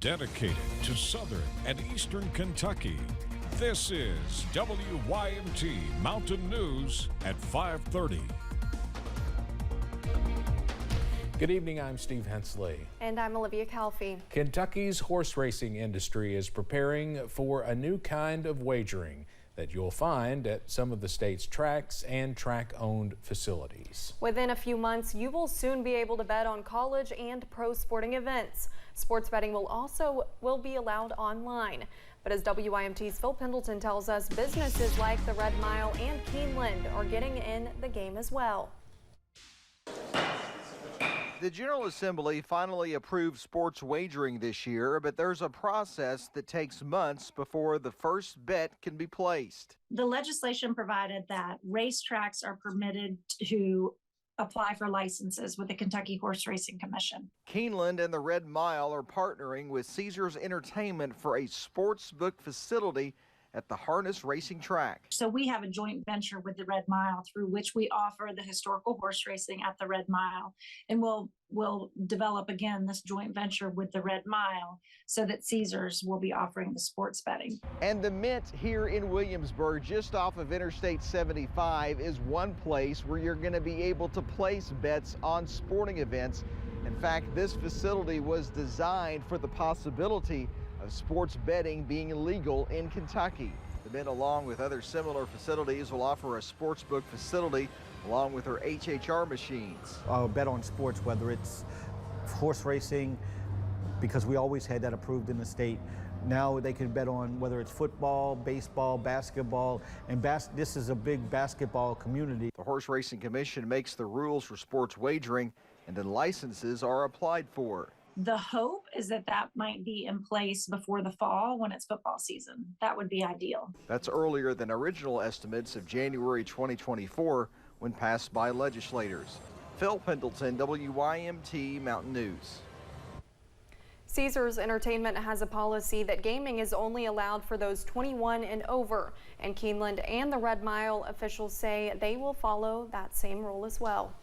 dedicated to southern and eastern Kentucky. This is WYMT Mountain News at 5:30. Good evening, I'm Steve Hensley. And I'm Olivia Calfee. Kentucky's horse racing industry is preparing for a new kind of wagering that you'll find at some of the state's tracks and track-owned facilities. Within a few months, you will soon be able to bet on college and pro sporting events. Sports betting will be allowed online. But as WYMT's Phil Pendleton tells us, businesses like the Red Mile and Keeneland are getting in the game as well. The General Assembly finally approved sports wagering this year, but there's a process that takes months before the first bet can be placed. The legislation provided that racetracks are permitted to apply for licenses with the Kentucky Horse Racing Commission. Keeneland and the Red Mile are partnering with Caesars Entertainment for a sports book facility at the harness racing track. So we have a joint venture with the Red Mile through which we offer the historical horse racing at the Red Mile. And we'll develop again this joint venture with the Red Mile so that Caesars will be offering the sports betting. And the Mint here in Williamsburg, just off of Interstate 75, is one place where you're going to be able to place bets on sporting events. In fact, this facility was designed for the possibility of sports betting being legal in Kentucky. The Mint, along with other similar facilities, will offer a sportsbook facility along with their HHR machines. I'll bet on sports, whether it's horse racing, because we always had that approved in the state. Now they can bet on whether it's football, baseball, basketball, and this is a big basketball community. The Horse Racing Commission makes the rules for sports wagering, and then licenses are applied for. The hope is that that might be in place before the fall when it's football season. That would be ideal. That's earlier than original estimates of January 2024 when passed by legislators. Phil Pendleton, WYMT Mountain News. Caesars Entertainment has a policy that gaming is only allowed for those 21 and over. And Keeneland and the Red Mile officials say they will follow that same rule as well.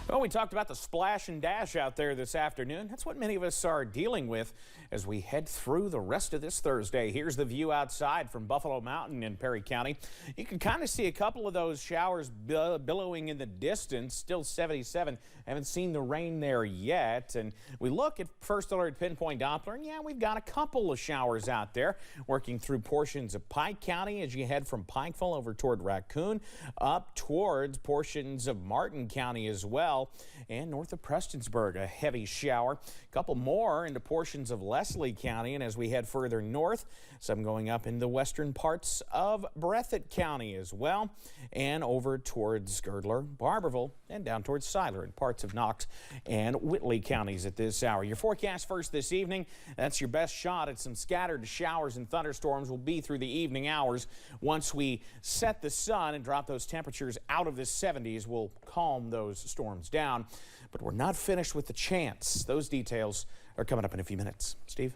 Well, we talked about the splash and dash out there this afternoon. That's what many of us are dealing with as we head through the rest of this Thursday. Here's the view outside from Buffalo Mountain in Perry County. You can kind of see a couple of those showers billowing in the distance. Still 77. Haven't seen the rain there yet. And we look at First Alert Pinpoint Doppler, and yeah, we've got a couple of showers out there working through portions of Pike County as you head from Pikeville over toward Raccoon, up towards portions of Martin County as well. And north of Prestonsburg, a heavy shower. A couple more into portions of Leslie County, and as we head further north, some going up in the western parts of Breathitt County as well, and over towards Girdler, Barberville, and down towards Siler and parts of Knox and Whitley counties at this hour. Your forecast first this evening, that's your best shot at some scattered showers and thunderstorms will be through the evening hours. Once we set the sun and drop those temperatures out of the 70s, we'll calm those storms down. But we're not finished with the chance. Those details are coming up in a few minutes. Steve?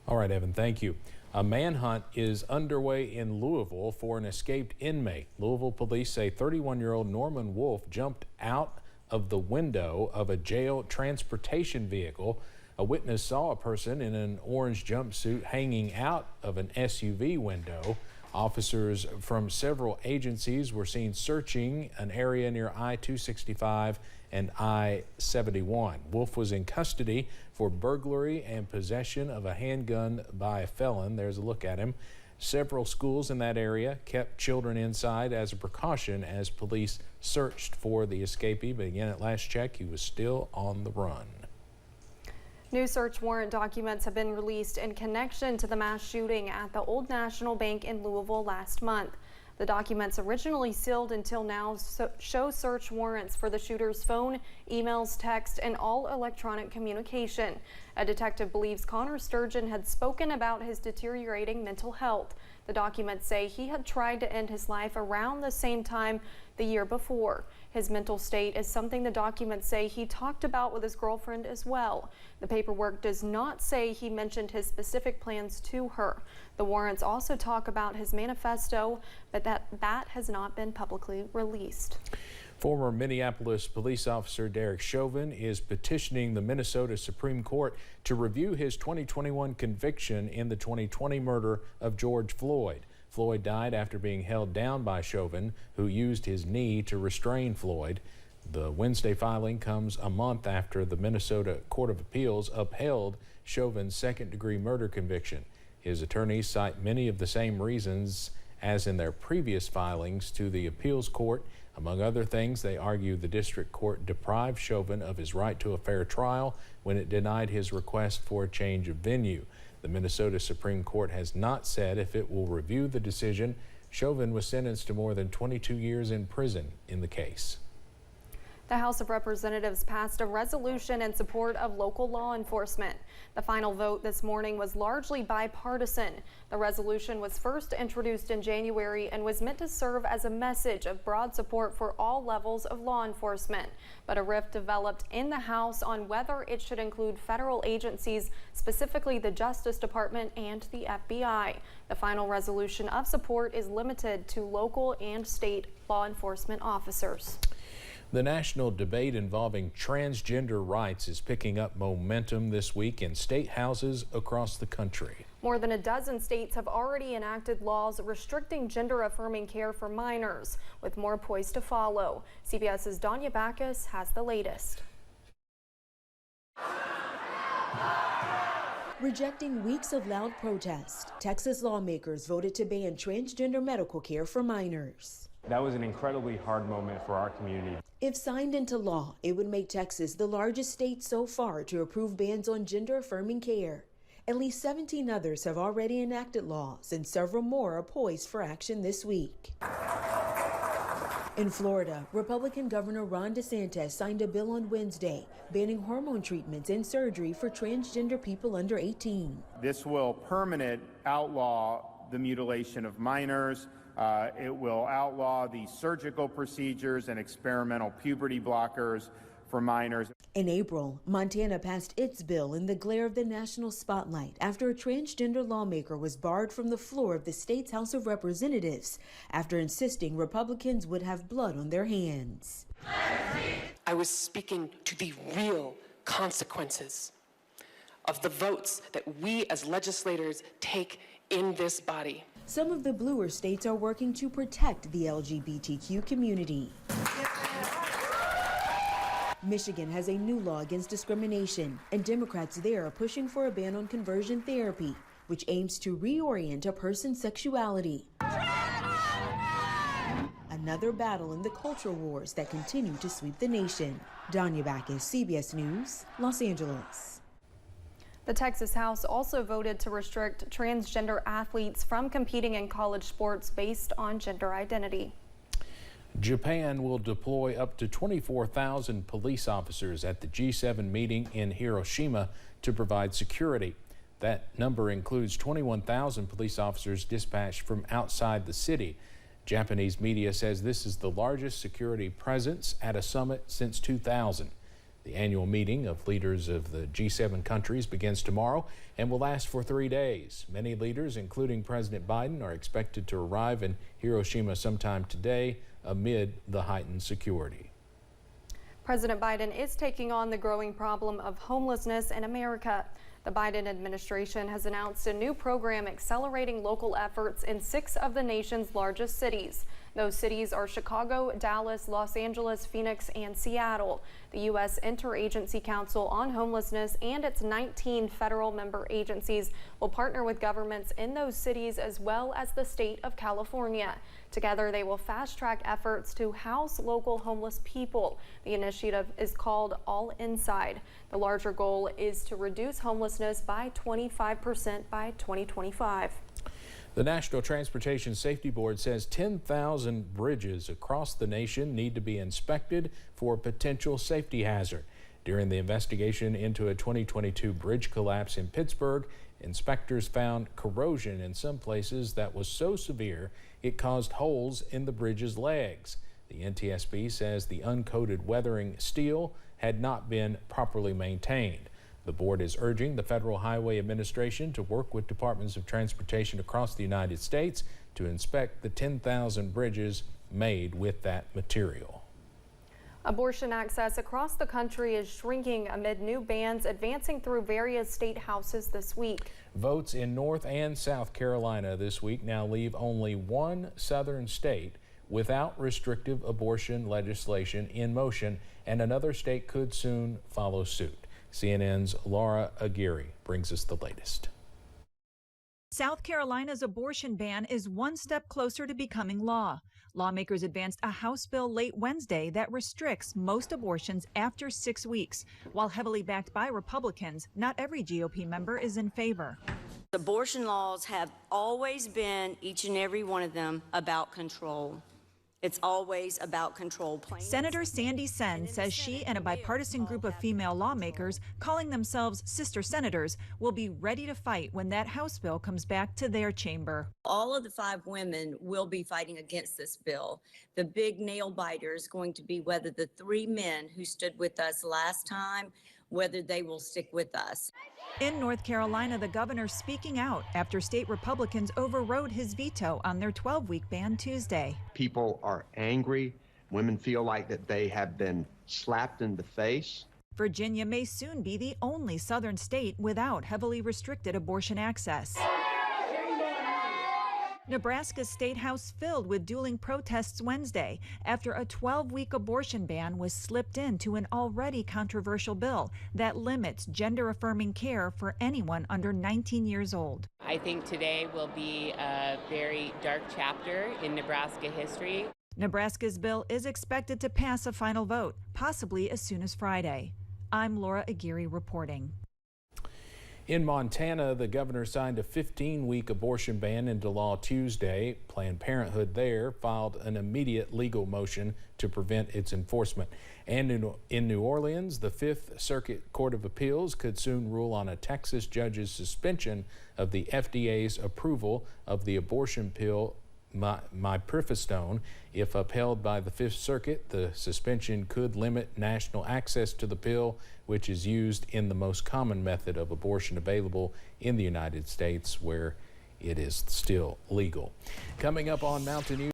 All right, Evan, thank you. A manhunt is underway in Louisville for an escaped inmate. Louisville police say 31-year-old Norman Wolf jumped out of the window of a jail transportation vehicle. A witness saw a person in an orange jumpsuit hanging out of an SUV window. Officers from several agencies were seen searching an area near I-265 and I-71. Wolf was in custody for burglary and possession of a handgun by a felon. There's a look at him. Several schools in that area kept children inside as a precaution as police searched for the escapee, but again, at last check, he was still on the run. New search warrant documents have been released in connection to the mass shooting at the Old National Bank in Louisville last month. The documents, originally sealed until now, show search warrants for the shooter's phone, emails, text, and all electronic communication. A detective believes Connor Sturgeon had spoken about his deteriorating mental health. The documents say he had tried to end his life around the same time the year before. His mental state is something the documents say he talked about with his girlfriend as well. The paperwork does not say he mentioned his specific plans to her. The warrants also talk about his manifesto, but that has not been publicly released. Former Minneapolis police officer Derek Chauvin is petitioning the Minnesota Supreme Court to review his 2021 conviction in the 2020 murder of George Floyd. Floyd died after being held down by Chauvin, who used his knee to restrain Floyd. The Wednesday filing comes a month after the Minnesota Court of Appeals upheld Chauvin's second-degree murder conviction. His attorneys cite many of the same reasons as in their previous filings to the appeals court. Among other things, they argue the district court deprived Chauvin of his right to a fair trial when it denied his request for a change of venue. The Minnesota Supreme Court has not said if it will review the decision. Chauvin was sentenced to more than 22 years in prison in the case. The House of Representatives passed a resolution in support of local law enforcement. The final vote this morning was largely bipartisan. The resolution was first introduced in January and was meant to serve as a message of broad support for all levels of law enforcement. But a rift developed in the House on whether it should include federal agencies, specifically the Justice Department and the FBI. The final resolution of support is limited to local and state law enforcement officers. The national debate involving transgender rights is picking up momentum this week in state houses across the country. More than a dozen states have already enacted laws restricting gender-affirming care for minors, with more poised to follow. CBS's Danya Backus has the latest. Rejecting weeks of loud protest, Texas lawmakers voted to ban transgender medical care for minors. That was an incredibly hard moment for our community. If signed into law, it would make Texas the largest state so far to approve bans on gender-affirming care. At least 17 others have already enacted laws, and several more are poised for action this week. In Florida, Republican Governor Ron DeSantis signed a bill on Wednesday banning hormone treatments and surgery for transgender people under 18. This will permanently outlaw the mutilation of minors. It will outlaw the surgical procedures and experimental puberty blockers for minors. In April, Montana passed its bill in the glare of the national spotlight after a transgender lawmaker was barred from the floor of the state's House of Representatives after insisting Republicans would have blood on their hands. I was speaking to the real consequences of the votes that we as legislators take in this body. Some of the bluer states are working to protect the LGBTQ community. Michigan has a new law against discrimination, and Democrats there are pushing for a ban on conversion therapy, which aims to reorient a person's sexuality. Another battle in the culture wars that continue to sweep the nation. Danya Backus, CBS News, Los Angeles. The Texas House also voted to restrict transgender athletes from competing in college sports based on gender identity. Japan will deploy up to 24,000 police officers at the G7 meeting in Hiroshima to provide security. That number includes 21,000 police officers dispatched from outside the city. Japanese media says this is the largest security presence at a summit since 2000. The annual meeting of leaders of the G7 countries begins tomorrow and will last for 3 days. Many leaders, including President Biden, are expected to arrive in Hiroshima sometime today amid the heightened security. President Biden is taking on the growing problem of homelessness in America. The Biden administration has announced a new program accelerating local efforts in 6 of the nation's largest cities. Those cities are Chicago, Dallas, Los Angeles, Phoenix, and Seattle. The U.S. Interagency Council on Homelessness and its 19 federal member agencies will partner with governments in those cities as well as the state of California. Together, they will fast-track efforts to house local homeless people. The initiative is called All Inside. The larger goal is to reduce homelessness by 25% by 2025. The National Transportation Safety Board says 10,000 bridges across the nation need to be inspected for a potential safety hazard. During the investigation into a 2022 bridge collapse in Pittsburgh, inspectors found corrosion in some places that was so severe it caused holes in the bridge's legs. The NTSB says the uncoated weathering steel had not been properly maintained. The board is urging the Federal Highway Administration to work with departments of transportation across the United States to inspect the 10,000 bridges made with that material. Abortion access across the country is shrinking amid new bans advancing through various state houses this week. Votes in North and South Carolina this week now leave only one southern state without restrictive abortion legislation in motion, and another state could soon follow suit. CNN's Laura Aguirre brings us the latest. South Carolina's abortion ban is one step closer to becoming law. Lawmakers advanced a House bill late Wednesday that restricts most abortions after 6 weeks. While heavily backed by Republicans, not every GOP member is in favor. Abortion laws have always been, each and every one of them, about control. It's always about control. Senator Sandy Senn says she and a bipartisan group of female lawmakers, calling themselves sister senators, will be ready to fight when that House bill comes back to their chamber. All of the 5 women will be fighting against this bill. The big nail biter is going to be whether the 3 men who stood with us last time, whether they will stick with us. In North Carolina, the governor speaking out after state Republicans overrode his veto on their 12-week ban Tuesday. People are angry. Women feel like that they have been slapped in the face. Virginia may soon be the only southern state without heavily restricted abortion access. Nebraska's state house filled with dueling protests Wednesday after a 12-week abortion ban was slipped into an already controversial bill that limits gender-affirming care for anyone under 19 years old. I think today will be a very dark chapter in Nebraska history. Nebraska's bill is expected to pass a final vote, possibly as soon as Friday. I'm Laura Aguirre reporting. In Montana, the governor signed a 15-week abortion ban into law Tuesday. Planned Parenthood there filed an immediate legal motion to prevent its enforcement. And in New Orleans, the Fifth Circuit Court of Appeals could soon rule on a Texas judge's suspension of the FDA's approval of the abortion pill mifepristone. If upheld by the Fifth Circuit, the suspension could limit national access to the pill, which is used in the most common method of abortion available in the United States, where it is still legal. Coming up on Mountain News.